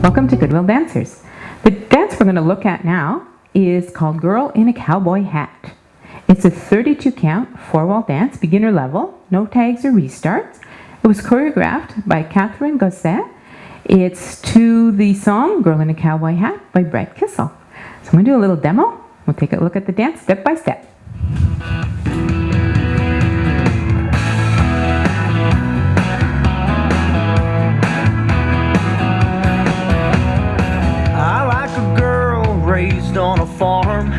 Welcome to Goodwill Dancers. The dance we're going to look at now is called Girl in a Cowboy Hat. It's a 32 count, 4-wall dance, beginner level, no tags or restarts. It was choreographed by CATHERINE Gossots. It's to the song Girl in a Cowboy Hat by BRETT Kissel. So I'm going to do a little demo. We'll take a look at the dance step by step. Raised on a farm,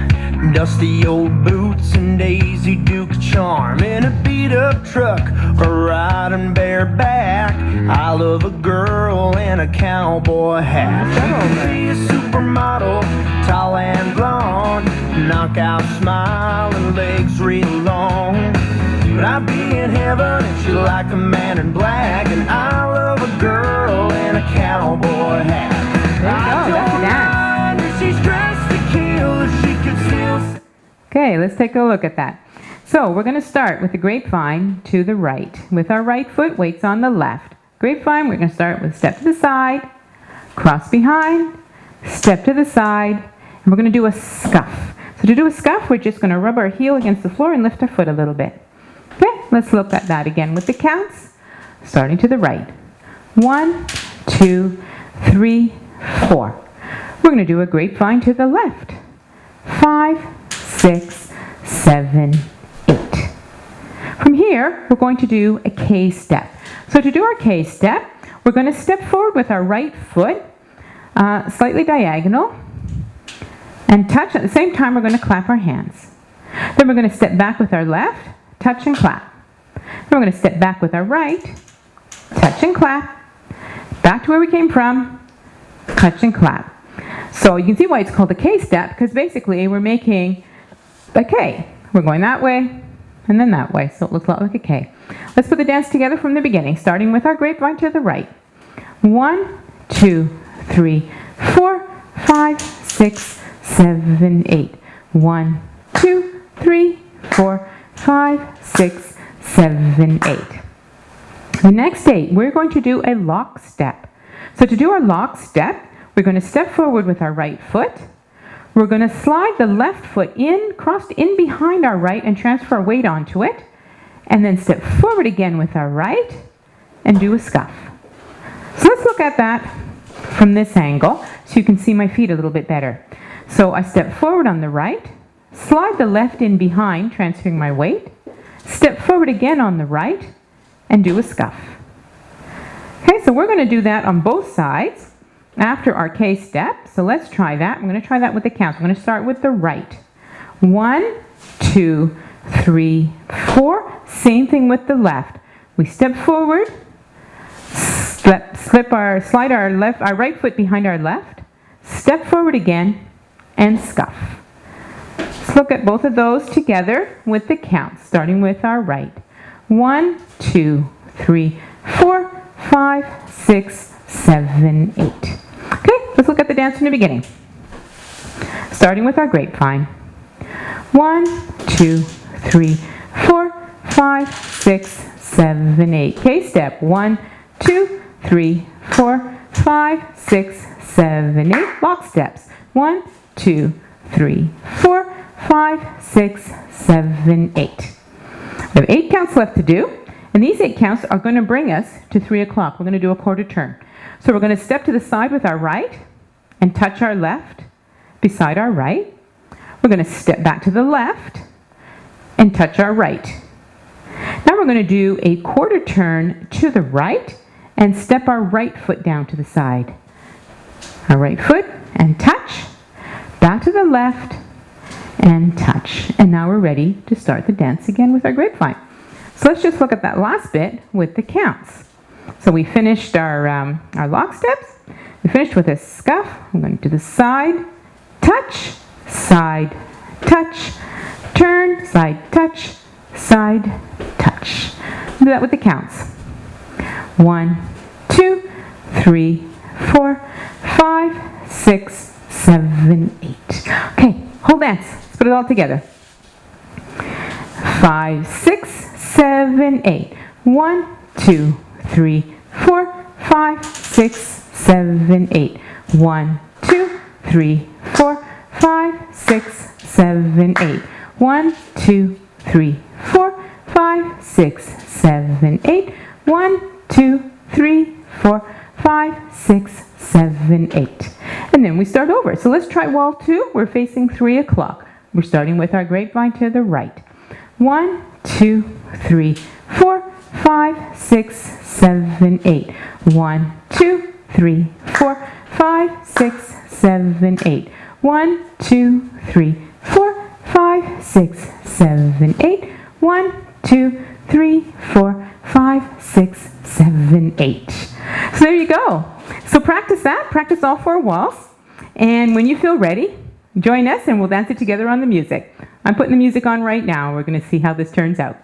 dusty old boots and Daisy Duke charm, in a beat-up truck or riding bareback. I love a girl in a cowboy hat. She could be a supermodel, tall and blonde, knockout smile and legs real long. But I'd be in heaven if she liked a man in black, and I love a girl in a cowboy hat. There you go, that's the dance. Okay, let's take a look at that. So we're going to start with the grapevine to the right. With our right foot, weights on the left. Grapevine, we're going to start with step to the side, cross behind, step to the side, and we're going to do a scuff. So to do a scuff, we're just going to rub our heel against the floor and lift our foot a little bit. Okay, let's look at that again with the counts. Starting to the right. 1, 2, 3, 4. We're going to do a grapevine to the left. 5, 6, 7, 8. From here, we're going to do a K step. So to do our K step, we're going to step forward with our right foot, slightly diagonal, and touch. At the same time, we're going to clap our hands. Then we're going to step back with our left, touch and clap. Then we're going to step back with our right, touch and clap. Back to where we came from, touch and clap. So you can see why it's called a K step, because basically we're making a K. We're going that way and then that way, so it looks a lot like a K. Let's put the dance together from the beginning, starting with our grapevine to the right. 1, 2, 3, 4, 5, 6, 7, 8. 1, 2, 3, 4, 5, 6, 7, 8. The next 8, we're going to do a lock step. So to do our lock step, we're going to step forward with our right foot. We're going to slide the left foot in, crossed in behind our right, and transfer our weight onto it. And then step forward again with our right and do a scuff. So let's look at that from this angle so you can see my feet a little bit better. So I step forward on the right, slide the left in behind, transferring my weight, step forward again on the right, and do a scuff. Okay, so we're going to do that on both sides after our K step. So let's try that. I'm going to try that with the counts. I'm going to start with the right. 1, 2, 3, 4. Same thing with the left. We step forward, slide our right foot behind our left, step forward again, and scuff. Let's look at both of those together with the counts, starting with our right. 1, 2, 3, 4, 5, 6, 7, 8. Okay, let's look at the dance from the beginning. Starting with our grapevine. 1, 2, 3, 4, 5, 6, 7, 8. K step. 1, 2, 3, 4, 5, 6, 7, 8. Lock steps. 1, 2, 3, 4, 5, 6, 7, 8. We have 8 counts left to do, and these 8 counts are going to bring us to 3 o'clock. We're going to do a quarter turn. So we're going to step to the side with our right and touch our left beside our right. We're going to step back to the left and touch our right. Now we're going to do a quarter turn to the right and step our right foot down to the side. Our right foot and touch, back to the left and touch. And now we're ready to start the dance again with our grapevine. So let's just look at that last bit with the counts. So we finished our lock steps. We finished with a scuff. I'm going to do the side, touch, touch, turn, side, touch, do that with the counts. 1, 2, 3, 4, 5, 6, 7, 8. Okay, whole dance. Let's put it all together. 5, 6, 7, 8. 1, 2, 3, 4, 5, 6, 7, 8. 1, 2, 3, 4, 5, 6, 7, 8. 1, 2, 3, 4, 5, 6, 7, 8. 1, 2, 3, 4, 5, 6, 7, 8. And then we start over. So let's try wall 2. We're facing 3 o'clock. We're starting with our grapevine to the right. 1, 2, 3, 4, 5, 6, 7, 8. 1, 2, 3, 4, 5, 6, 7, 8. 1, 2, 3, 4, 5, 6, 7, 8. 1, 2, 3, 4, 5, 6, 7, 8. So there you go. So practice that. Practice all 4 walls. And when you feel ready, join us and we'll dance it together on the music. I'm putting the music on right now. We're going to see how this turns out.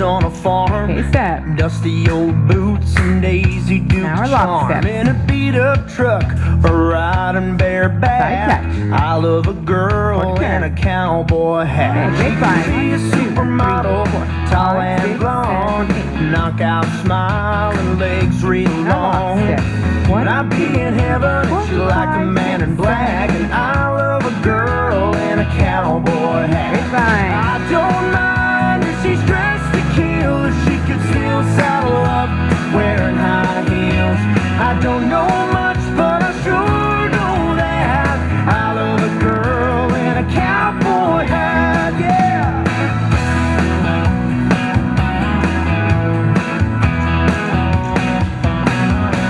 On a farm, Okay, step. dusty old boots and Daisy Duke's Now our lock charm step. in a beat-up truck or riding bareback. Side touch. I love a girl Quarter in a turn. cowboy hat. Okay, grapevine. She a 1, 2, 3, supermodel, 4, tall 5, and 6, blonde, 7, 8. knockout smile and legs real long. Now lock step. 1, But I'd be in heaven if she 4, liked a 5, man in 6, black, 7, and I love a girl in a cowboy hat. grapevine. I don't mind if she's dressed to kill, if she could still saddle up wearing high heels. I don't know much, but I sure know that I love a girl in a cowboy hat, yeah.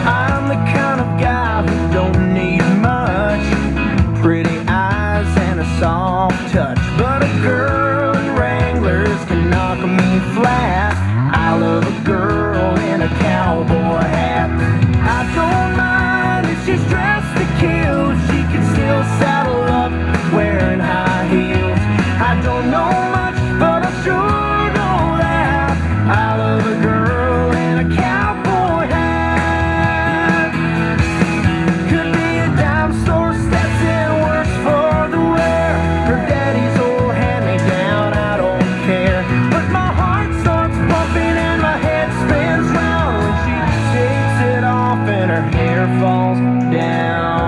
I'm the kind of guy who don't need much, pretty eyes and a soft touch, but a girl in Wranglers can knock me flat. I love a girl in a cowboy hat. I don't mind if she's dressed to kill, if she can still saddle up wearing high heels. I don't know much, but I sure know that I love a girl in a cowboy hat. Could be a dime store Stetson, works for the wear, her daddy's old hand-me-down, I don't care. But my heart starts pumping and my head spins round when she takes it off and her hair falls down.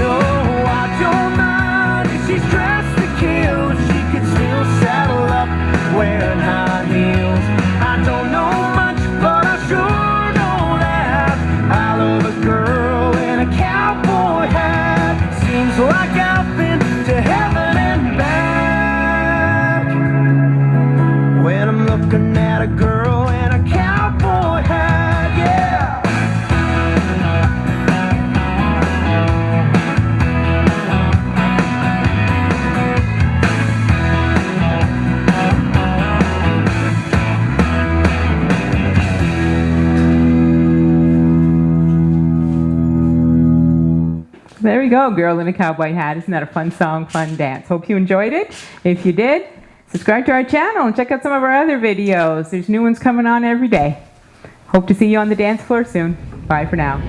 No, I don't mind if she's dressed to kill, if she could still saddle up wearing high heels. I don't know much, but I sure know that I love a girl in a cowboy hat. Seems like I've been to heaven and back when I'm looking at a girl in a cowboy hat, yeah. There we go, Girl in a Cowboy Hat. Isn't that a fun song, fun dance? Hope you enjoyed it. If you did, subscribe to our channel and check out some of our other videos. There's new ones coming on every day. Hope to see you on the dance floor soon. Bye for now.